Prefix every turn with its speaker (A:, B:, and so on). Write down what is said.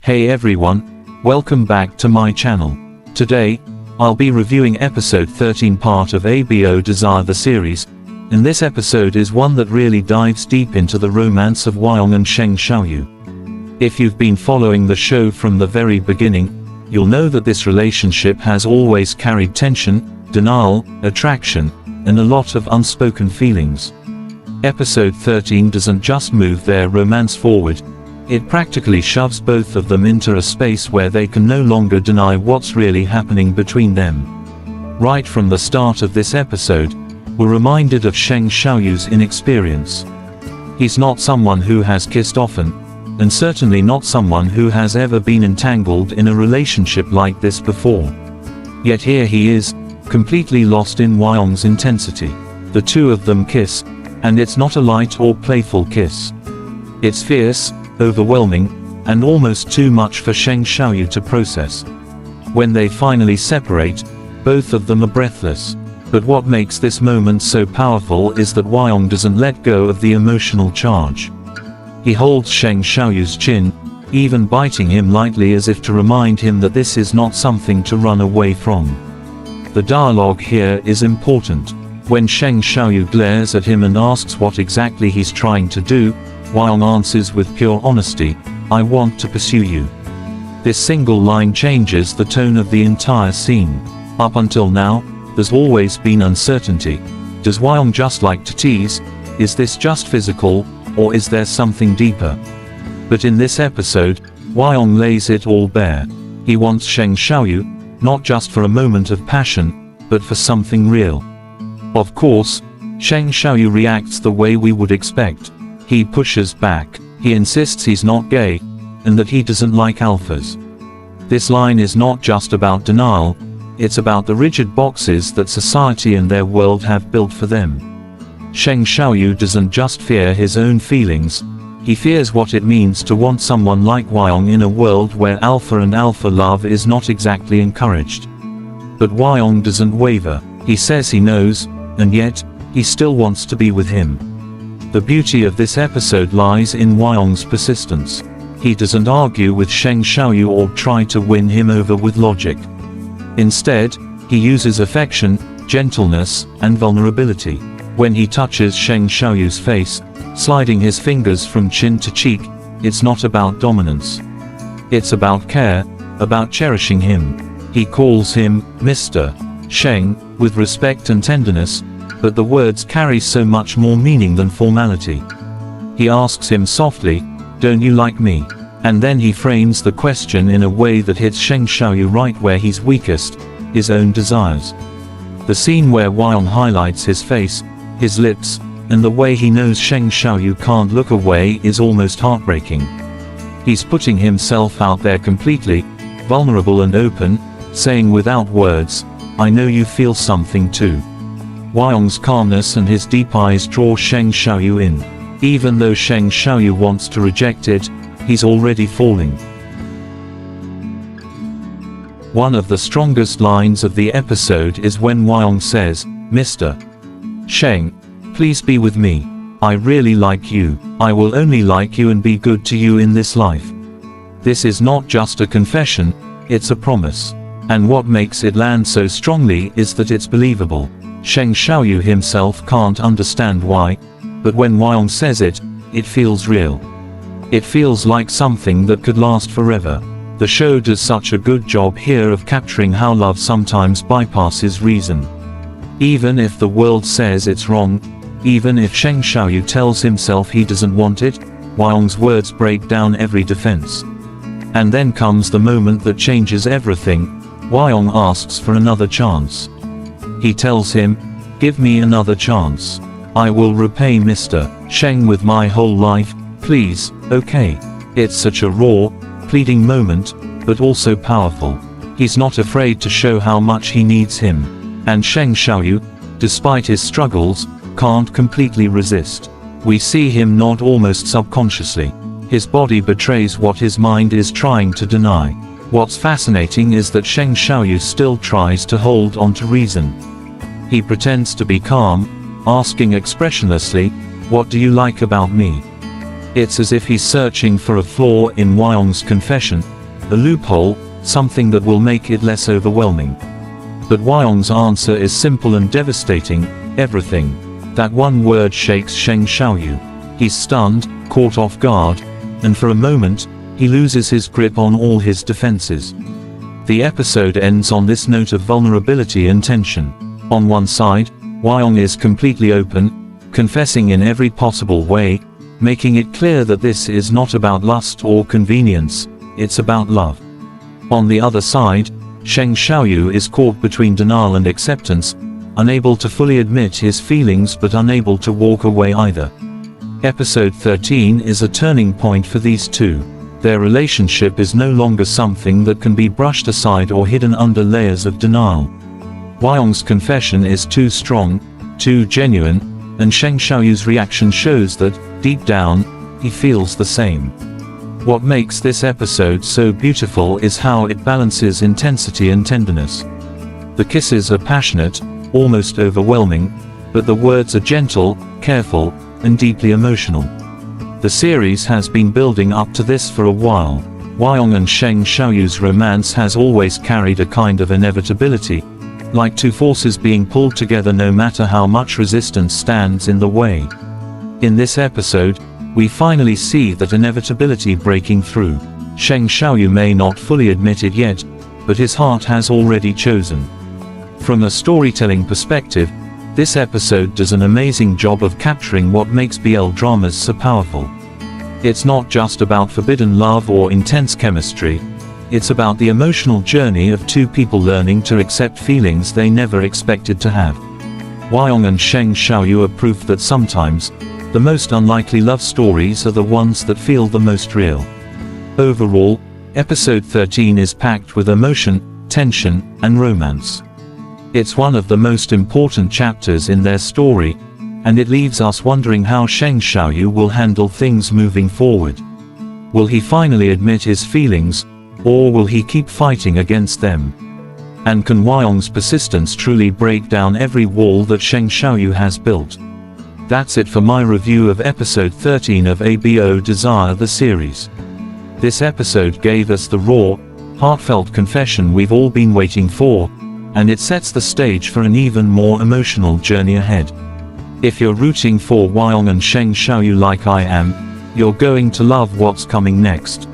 A: Hey everyone, welcome back to my channel. Today, I'll be reviewing episode 13 part of ABO Desire the series, and this episode is one that really dives deep into the romance of Huang and Sheng Xiaoyu. If you've been following the show from the very beginning, you'll know that this relationship has always carried tension, denial, attraction, and a lot of unspoken feelings. Episode 13 doesn't just move their romance forward, it practically shoves both of them into a space where they can no longer deny what's really happening between them. Right from the start of this episode, we're reminded of Sheng Xiaoyu's inexperience. He's not someone who has kissed often, and certainly not someone who has ever been entangled in a relationship like this before. Yet here he is, completely lost in Huang's intensity. The two of them kiss, and it's not a light or playful kiss. It's fierce, overwhelming, and almost too much for Sheng Xiaoyu to process. When they finally separate, both of them are breathless. But what makes this moment so powerful is that Huang doesn't let go of the emotional charge. He holds Sheng Xiaoyu's chin, even biting him lightly as if to remind him that this is not something to run away from. The dialogue here is important. When Sheng Xiaoyu glares at him and asks what exactly he's trying to do, Huang answers with pure honesty, "I want to pursue you." This single line changes the tone of the entire scene. Up until now, there's always been uncertainty. Does Huang just like to tease? Is this just physical, or is there something deeper? But in this episode, Huang lays it all bare. He wants Sheng Xiaoyu, not just for a moment of passion, but for something real. Of course, Sheng Xiaoyu reacts the way we would expect. He pushes back, he insists he's not gay, and that he doesn't like alphas. This line is not just about denial, it's about the rigid boxes that society and their world have built for them. Sheng Xiaoyu doesn't just fear his own feelings, he fears what it means to want someone like Huang in a world where alpha and alpha love is not exactly encouraged. But Huang doesn't waver. He says he knows, and yet, he still wants to be with him. The beauty of this episode lies in Huang's persistence. He doesn't argue with Sheng Xiaoyu or try to win him over with logic. Instead, he uses affection, gentleness, and vulnerability. When he touches Sheng Xiaoyu's face, sliding his fingers from chin to cheek, it's not about dominance. It's about care, about cherishing him. He calls him Mr. Sheng, with respect and tenderness, but the words carry so much more meaning than formality. He asks him softly, "Don't you like me?" And then he frames the question in a way that hits Sheng Xiaoyu right where he's weakest, his own desires. The scene where Huang highlights his face, his lips, and the way he knows Sheng Xiaoyu can't look away is almost heartbreaking. He's putting himself out there completely, vulnerable and open, saying without words, "I know you feel something too." Huang's calmness and his deep eyes draw Sheng Xiaoyu in. Even though Sheng Xiaoyu wants to reject it, he's already falling. One of the strongest lines of the episode is when Huang says, "Mr. Sheng, please be with me. I really like you. I will only like you and be good to you in this life." This is not just a confession, it's a promise. And what makes it land so strongly is that it's believable. Sheng Xiaoyu himself can't understand why, but when Huang says it, it feels real. It feels like something that could last forever. The show does such a good job here of capturing how love sometimes bypasses reason. Even if the world says it's wrong, even if Sheng Xiaoyu tells himself he doesn't want it, Huang's words break down every defense. And then comes the moment that changes everything. Huang asks for another chance. He tells him, "Give me another chance. I will repay Mr. Sheng with my whole life, please, okay?" It's such a raw, pleading moment, but also powerful. He's not afraid to show how much he needs him. And Sheng Xiaoyu, despite his struggles, can't completely resist. We see him nod almost subconsciously. His body betrays what his mind is trying to deny. What's fascinating is that Sheng Xiaoyu still tries to hold on to reason. He pretends to be calm, asking expressionlessly, "What do you like about me?" It's as if he's searching for a flaw in Huang's confession, a loophole, something that will make it less overwhelming. But Huang's answer is simple and devastating: everything. That one word shakes Sheng Xiaoyu. He's stunned, caught off guard, and for a moment, he loses his grip on all his defenses. The episode ends on this note of vulnerability and tension. On one side, Huang is completely open, confessing in every possible way, making it clear that this is not about lust or convenience, it's about love. On the other side, Sheng Xiaoyu is caught between denial and acceptance, unable to fully admit his feelings but unable to walk away either. Episode 13 is a turning point for these two. Their relationship is no longer something that can be brushed aside or hidden under layers of denial. Huang's confession is too strong, too genuine, and Sheng Xiaoyu's reaction shows that, deep down, he feels the same. What makes this episode so beautiful is how it balances intensity and tenderness. The kisses are passionate, almost overwhelming, but the words are gentle, careful, and deeply emotional. The series has been building up to this for a while. Huang and Sheng Xiaoyu's romance has always carried a kind of inevitability, like two forces being pulled together no matter how much resistance stands in the way. In this episode, we finally see that inevitability breaking through. Sheng Xiaoyu may not fully admit it yet, but his heart has already chosen. From a storytelling perspective, this episode does an amazing job of capturing what makes BL dramas so powerful. It's not just about forbidden love or intense chemistry, it's about the emotional journey of two people learning to accept feelings they never expected to have. Huang and Sheng Xiaoyu are proof that sometimes, the most unlikely love stories are the ones that feel the most real. Overall, episode 13 is packed with emotion, tension, and romance. It's one of the most important chapters in their story, and it leaves us wondering how Sheng Xiaoyu will handle things moving forward. Will he finally admit his feelings, or will he keep fighting against them? And can Huang's persistence truly break down every wall that Sheng Xiaoyu has built? That's it for my review of episode 13 of ABO Desire the series. This episode gave us the raw, heartfelt confession we've all been waiting for, and it sets the stage for an even more emotional journey ahead. If you're rooting for Huang and Sheng Xiaoyu like I am, you're going to love what's coming next.